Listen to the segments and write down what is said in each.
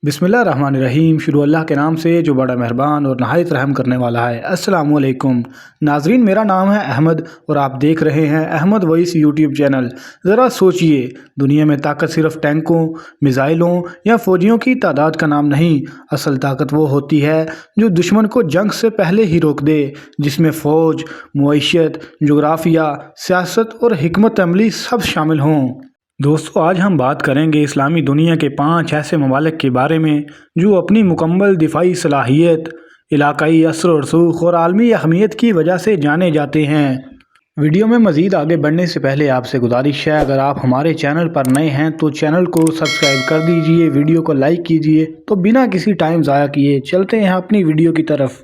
बिस्मिल्लाहिर्रहमानिर्रहीम। शुरू अल्लाह के नाम से जो बड़ा मेहरबान और नहायत रहम करने वाला है। अस्सलामु अलैकुम नाजरीन, मेरा नाम है अहमद और आप देख रहे हैं अहमद वॉइस यूट्यूब चैनल। ज़रा सोचिए, दुनिया में ताकत सिर्फ टैंकों, मिसाइलों या फौजियों की तादाद का नाम नहीं। असल ताकत वो होती है जो दुश्मन को जंग से पहले ही रोक दे, जिसमें फ़ौज, मुआइशत, जोग्राफिया, सियासत और हिकमत अमली सब शामिल हों। दोस्तों, आज हम बात करेंगे इस्लामी दुनिया के 5 ऐसे ममालिक के बारे में जो अपनी मुकम्मल दिफाई सलाहियत, इलाकाई असर और रसूख और आलमी अहमियत की वजह से जाने जाते हैं। वीडियो में मज़ीद आगे बढ़ने से पहले आपसे गुजारिश है, अगर आप हमारे चैनल पर नए हैं तो चैनल को सब्सक्राइब कर दीजिए, वीडियो को लाइक कीजिए। तो बिना किसी टाइम ज़ाया किए चलते हैं अपनी वीडियो की तरफ।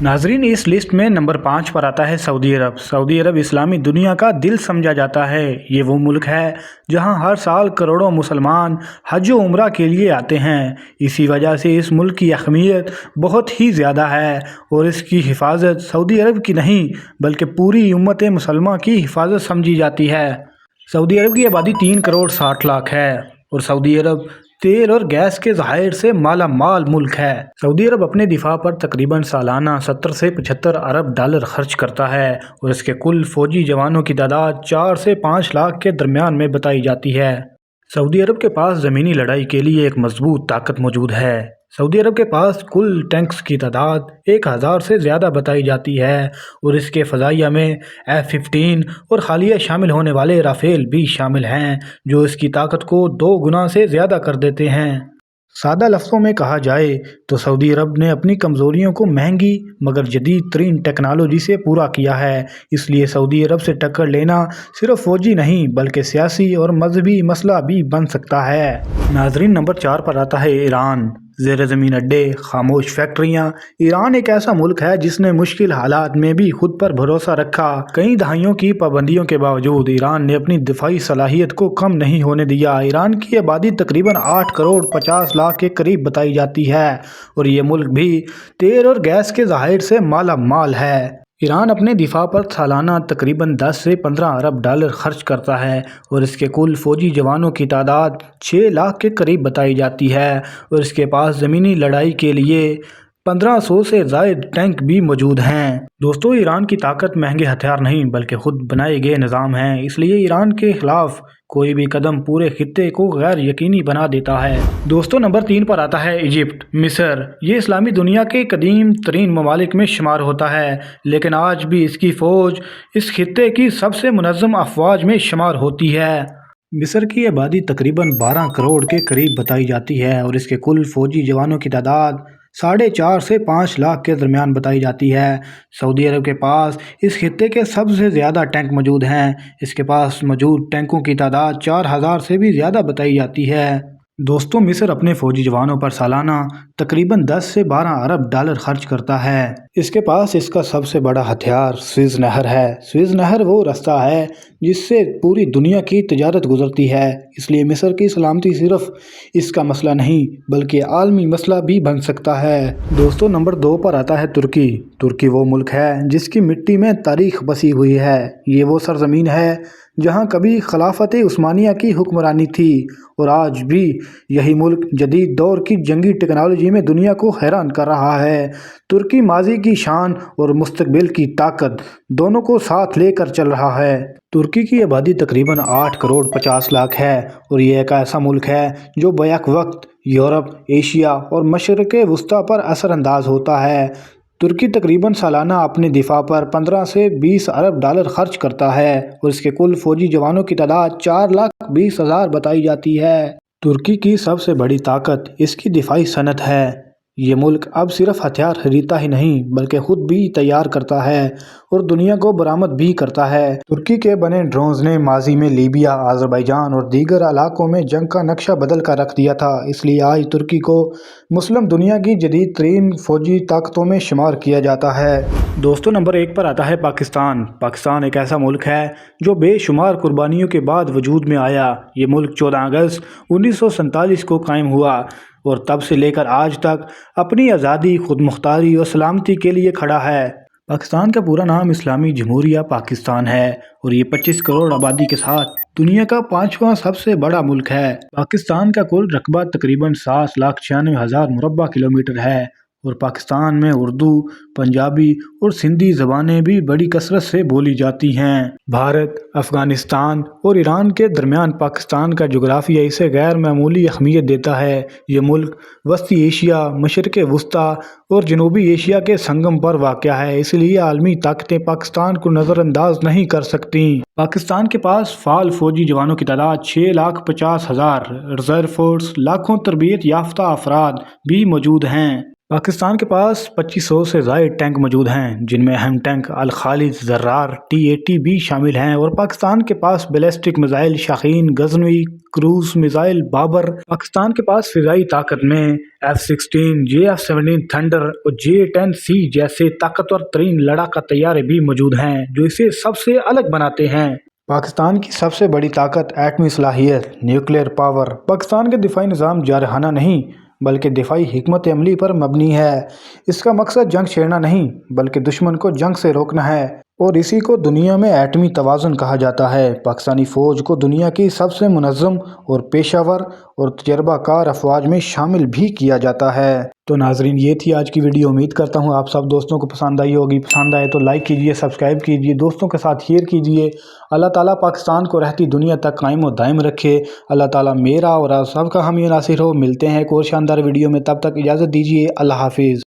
नाजरीन, इस लिस्ट में नंबर 5 पर आता है सऊदी अरब। सऊदी अरब इस्लामी दुनिया का दिल समझा जाता है। ये वो मुल्क है जहां हर साल करोड़ों मुसलमान हज व उम्रा के लिए आते हैं। इसी वजह से इस मुल्क की अहमियत बहुत ही ज़्यादा है और इसकी हिफाजत सऊदी अरब की नहीं बल्कि पूरी उम्मत मुसलमा की हिफाजत समझी जाती है। सऊदी अरब की आबादी 3 करोड़ 60 लाख है और सऊदी अरब तेल और गैस के ज़खायर से माला माल मुल्क है। सऊदी अरब अपने दिफा पर तकरीबन सालाना 70 से 75 अरब डॉलर खर्च करता है और इसके कुल फौजी जवानों की तादाद 4 से 5 लाख के दरमियान में बताई जाती है। सऊदी अरब के पास ज़मीनी लड़ाई के लिए एक मजबूत ताकत मौजूद है। सऊदी अरब के पास कुल टैंक्स की तादाद 1000 से ज़्यादा बताई जाती है और इसके फ़ज़ाइया में F-15 और हालिया शामिल होने वाले राफ़ेल भी शामिल हैं, जो इसकी ताकत को 2 गुना से ज़्यादा कर देते हैं। सादा लफ्ज़ों में कहा जाए तो सऊदी अरब ने अपनी कमज़ोरियों को महंगी मगर जदीद तरीन टेक्नोलॉजी से पूरा किया है। इसलिए सऊदी अरब से टक्कर लेना सिर्फ फ़ौजी नहीं बल्कि सियासी और मजहबी मसला भी बन सकता है। नाजरीन, नंबर 4 पर आता है ईरान। ज़ेर ज़मीन अड्डे, खामोश फैक्ट्रियाँ। ईरान एक ऐसा मुल्क है जिसने मुश्किल हालात में भी खुद पर भरोसा रखा। कई दहाइयों की पाबंदियों के बावजूद ईरान ने अपनी दिफाई सलाहियत को कम नहीं होने दिया। ईरान की आबादी तकरीबन 8 करोड़ 50 लाख के करीब बताई जाती है और ये मुल्क भी तेल और गैस के ज़खायर से माला माल है। ईरान अपने दिफा पर सालाना तकरीबन 10 से 15 अरब डॉलर खर्च करता है और इसके कुल फौजी जवानों की तादाद 6 लाख के करीब बताई जाती है और इसके पास ज़मीनी लड़ाई के लिए 1500 से ज़ायद टैंक भी मौजूद हैं। दोस्तों, ईरान की ताकत महंगे हथियार नहीं बल्कि खुद बनाए गए निज़ाम हैं। इसलिए ईरान के खिलाफ कोई भी कदम पूरे खित्ते को गैर यकीनी बना देता है। दोस्तों, नंबर 3 पर आता है इजिप्ट। मिस्र ये इस्लामी दुनिया के कदीम तरीन ममालिक में शुमार होता है, लेकिन आज भी इसकी फ़ौज इस खित्ते की सबसे मुनज़्ज़म अफवाज में शुमार होती है। मिस्र की आबादी तकरीबन 12 करोड़ के करीब बताई जाती है और इसके कुल फौजी जवानों की तादाद 4.5 से 5 लाख के दरमियान बताई जाती है। सऊदी अरब के पास इस खित्ते के सबसे ज़्यादा टैंक मौजूद हैं। इसके पास मौजूद टैंकों की तादाद 4000 से भी ज़्यादा बताई जाती है। दोस्तों, मिस्र अपने फौजी जवानों पर सालाना तकरीबन 10 से 12 अरब डॉलर खर्च करता है। इसके पास इसका सबसे बड़ा हथियार स्वेज़ नहर है। स्वेज़ नहर वो रास्ता है जिससे पूरी दुनिया की तिजारत गुजरती है। इसलिए मिस्र की सलामती सिर्फ इसका मसला नहीं बल्कि आलमी मसला भी बन सकता है। दोस्तों, नंबर 2 पर आता है तुर्की। तुर्की वो मुल्क है जिसकी मिट्टी में तारीख बसी हुई है। ये वो सरजमीन है जहाँ कभी खिलाफत उस्मानिया की हुक्मरानी थी और आज भी यही मुल्क जदीद दौर की जंगी टेक्नोलॉजी में दुनिया को हैरान कर रहा है। तुर्की माजी की शान और मुस्तकबिल की ताकत दोनों को साथ लेकर चल रहा है। तुर्की की आबादी तकरीबन 8 करोड़ 50 लाख है और ये एक ऐसा मुल्क है जो बैक वक्त यूरोप, एशिया और मशरिक़ वस्ता पर असरअंदाज होता है। तुर्की तकरीबन सालाना अपने दिफा पर 15 से 20 अरब डॉलर खर्च करता है और इसके कुल फौजी जवानों की तादाद 4,20,000 बताई जाती है। तुर्की की सबसे बड़ी ताकत इसकी दिफाई सनत है। ये मुल्क अब सिर्फ हथियार खरीदता ही नहीं बल्कि खुद भी तैयार करता है और दुनिया को बरामद भी करता है। तुर्की के बने ड्रोन्स ने माजी में लीबिया, आज़रबाईजान और दीगर इलाकों में जंग का नक्शा बदल कर रख दिया था। इसलिए आज तुर्की को मुस्लिम दुनिया की जदीद तरीन फौजी ताकतों में शुमार किया जाता है। दोस्तों, नंबर 1 पर आता है पाकिस्तान। पाकिस्तान एक ऐसा मुल्क है जो बेशुमार कुर्बानियों के बाद वजूद में आया। ये मुल्क 14 अगस्त 1947 को कायम हुआ और तब से लेकर आज तक अपनी आज़ादी, खुद मुख्तारी और सलामती के लिए खड़ा है। پاکستان کا پورا نام اسلامی جمہوریہ پاکستان ہے اور یہ 25 کروڑ آبادی کے ساتھ دنیا کا 5واں سب سے بڑا ملک ہے۔ پاکستان کا کل رقبہ تقریباً 7,96,000 مربع کلومیٹر ہے اور پاکستان میں اردو، پنجابی اور سندھی زبانیں بھی بڑی کثرت سے بولی جاتی ہیں۔ بھارت، افغانستان اور ایران کے درمیان پاکستان کا جغرافیہ اسے غیر معمولی اہمیت دیتا ہے۔ یہ ملک وسطی ایشیا، مشرق وسطیٰ اور جنوبی ایشیا کے سنگم پر واقع ہے، اس لیے عالمی طاقتیں پاکستان کو نظر انداز نہیں کر سکتیں۔ پاکستان کے پاس فعال فوجی جوانوں کی تعداد 6,50,000، ریزرو فورس، لاکھوں تربیت یافتہ افراد بھی موجود ہیں۔ پاکستان کے پاس 2500 سے زائد ٹینک موجود ہیں، جن میں اہم ٹینک الخالد، زرار، T-80 بھی شامل ہیں، اور پاکستان کے پاس بیلسٹک میزائل شاہین، غزنوی، کروز میزائل بابر۔ پاکستان کے پاس فضائی طاقت میں F-16، JF-17 تھنڈر اور J-10C جیسے طاقتور ترین لڑاکا طیارے بھی موجود ہیں، جو اسے سب سے الگ بناتے ہیں۔ پاکستان کی سب سے بڑی طاقت ایٹمی صلاحیت، نیوکلیئر پاور۔ پاکستان کا دفاعی نظام جارحانہ نہیں بلکہ دفاعی حکمت عملی پر مبنی ہے۔ اس کا مقصد جنگ چھیڑنا نہیں بلکہ دشمن کو جنگ سے روکنا ہے، اور اسی کو دنیا میں ایٹمی توازن کہا جاتا ہے۔ پاکستانی فوج کو دنیا کی سب سے منظم اور پیشہ ور اور تجربہ کار افواج میں شامل بھی کیا جاتا ہے۔ تو ناظرین، یہ تھی آج کی ویڈیو۔ امید کرتا ہوں آپ سب دوستوں کو پسند آئی ہوگی۔ پسند آئے تو لائک کیجئے، سبسکرائب کیجئے، دوستوں کے ساتھ شیئر کیجئے۔ اللہ تعالیٰ پاکستان کو رہتی دنیا تک قائم و دائم رکھے۔ اللہ تعالیٰ میرا اور آپ سب کا حامی و ناصر ہو۔ ملتے ہیں ایک اور شاندار ویڈیو میں، تب تک اجازت دیجئے۔ اللہ حافظ۔